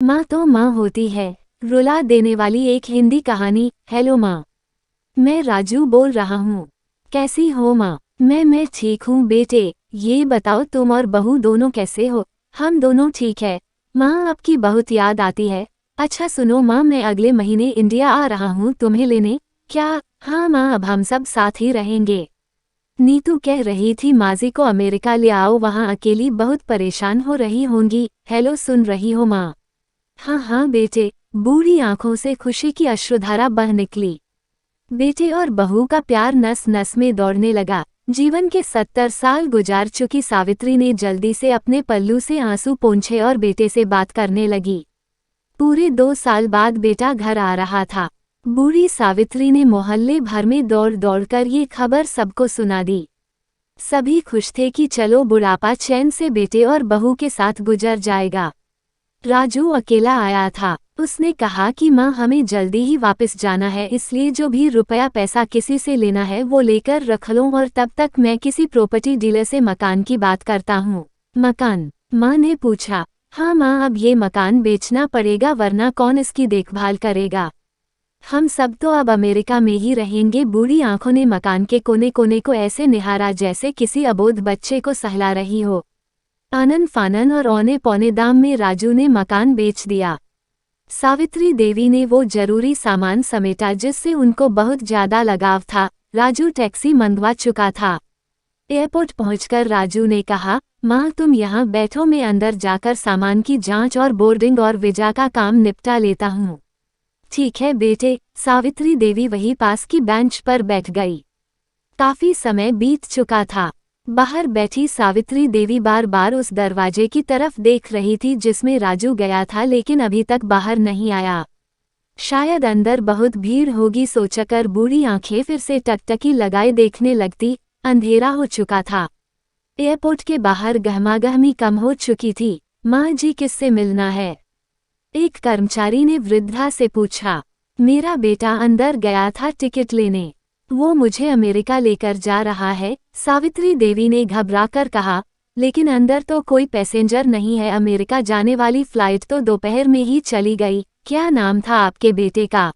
माँ तो माँ होती है। रुला देने वाली एक हिंदी कहानी। हेलो माँ, मैं राजू बोल रहा हूँ। कैसी हो माँ? मैं ठीक हूँ बेटे। ये बताओ तुम और बहू दोनों कैसे हो? हम दोनों ठीक है माँ, आपकी बहुत याद आती है। अच्छा सुनो माँ, मैं अगले महीने इंडिया आ रहा हूँ तुम्हें लेने। क्या? हाँ माँ, अब हम सब साथ ही रहेंगे। नीतू कह रही थी माजी को अमेरिका ले आओ, वहाँ अकेली बहुत परेशान हो रही होंगी। हेलो, सुन रही हो माँ? हाँ हाँ बेटे। बूढ़ी आंखों से खुशी की अश्रुधारा बह निकली। बेटे और बहू का प्यार नस नस में दौड़ने लगा। जीवन के 70 साल गुजार चुकी सावित्री ने जल्दी से अपने पल्लू से आंसू पोंछे और बेटे से बात करने लगी। पूरे 2 साल बाद बेटा घर आ रहा था। बूढ़ी सावित्री ने मोहल्ले भर में दौड़ दौड़कर ये खबर सबको सुना दी। सभी खुश थे कि चलो बुढ़ापा चैन से बेटे और बहू के साथ गुजर जाएगा। राजू अकेला आया था। उसने कहा कि माँ, हमें जल्दी ही वापस जाना है, इसलिए जो भी रुपया पैसा किसी से लेना है वो लेकर रख लो, और तब तक मैं किसी प्रॉपर्टी डीलर से मकान की बात करता हूँ। मकान? माँ ने पूछा। हाँ माँ, अब ये मकान बेचना पड़ेगा वरना कौन इसकी देखभाल करेगा। हम सब तो अब अमेरिका में ही रहेंगे। बूढ़ी आंखों ने मकान के कोने कोने को ऐसे निहारा जैसे किसी अबोध बच्चे को सहला रही हो। आनन फानन और औने पौने दाम में राजू ने मकान बेच दिया। सावित्री देवी ने वो जरूरी सामान समेटा जिससे उनको बहुत ज्यादा लगाव था। राजू टैक्सी मंगवा चुका था। एयरपोर्ट पहुंचकर राजू ने कहा, माँ तुम यहाँ बैठो, मैं अंदर जाकर सामान की जांच और बोर्डिंग और वीजा का काम निपटा लेता हूँ। ठीक है बेटे। सावित्री देवी वहीं पास की बेंच पर बैठ गई। काफी समय बीत चुका था। बाहर बैठी सावित्री देवी बार बार उस दरवाजे की तरफ देख रही थी जिसमें राजू गया था, लेकिन अभी तक बाहर नहीं आया। शायद अंदर बहुत भीड़ होगी सोचकर बूढ़ी आंखें फिर से टकटकी लगाए देखने लगती। अंधेरा हो चुका था। एयरपोर्ट के बाहर गहमागहमी कम हो चुकी थी। माँ जी, किससे मिलना है? एक कर्मचारी ने वृद्धा से पूछा। मेरा बेटा अंदर गया था टिकट लेने, वो मुझे अमेरिका लेकर जा रहा है, सावित्री देवी ने घबराकर कहा। लेकिन अंदर तो कोई पैसेंजर नहीं है, अमेरिका जाने वाली फ्लाइट तो दोपहर में ही चली गई। क्या नाम था आपके बेटे का?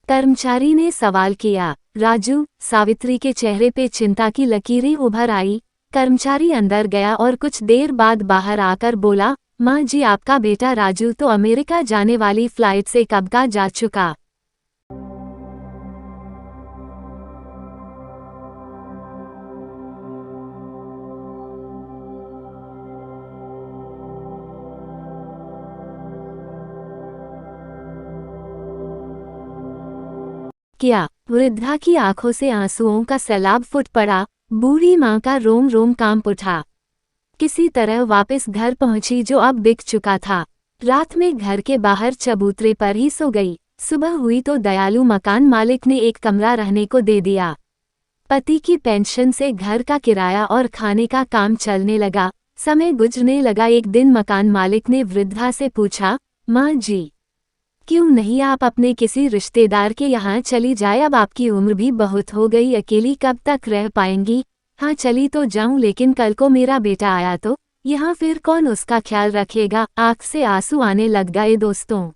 कर्मचारी ने सवाल किया। राजू। सावित्री के चेहरे पे चिंता की लकीरें उभर आई। कर्मचारी अंदर गया और कुछ देर बाद बाहर आकर बोला, माँ जी, आपका बेटा राजू तो अमेरिका जाने वाली फ्लाइट से कब का जा चुका। क्या? वृद्धा की आंखों से आंसुओं का सैलाब फुट पड़ा। बूढ़ी माँ का रोम रोम कांप उठा। किसी तरह वापस घर पहुंची जो अब बिक चुका था। रात में घर के बाहर चबूतरे पर ही सो गई। सुबह हुई तो दयालु मकान मालिक ने एक कमरा रहने को दे दिया। पति की पेंशन से घर का किराया और खाने का काम चलने लगा। समय गुजरने लगा। एक दिन मकान मालिक ने वृद्धा से पूछा, माँ जी, क्यों नहीं आप अपने किसी रिश्तेदार के यहाँ चली जाए? अब आपकी उम्र भी बहुत हो गई, अकेली कब तक रह पाएंगी? हाँ चली तो जाऊं, लेकिन कल को मेरा बेटा आया तो यहाँ फिर कौन उसका ख्याल रखेगा? आँख से आंसू आने लग गए दोस्तों।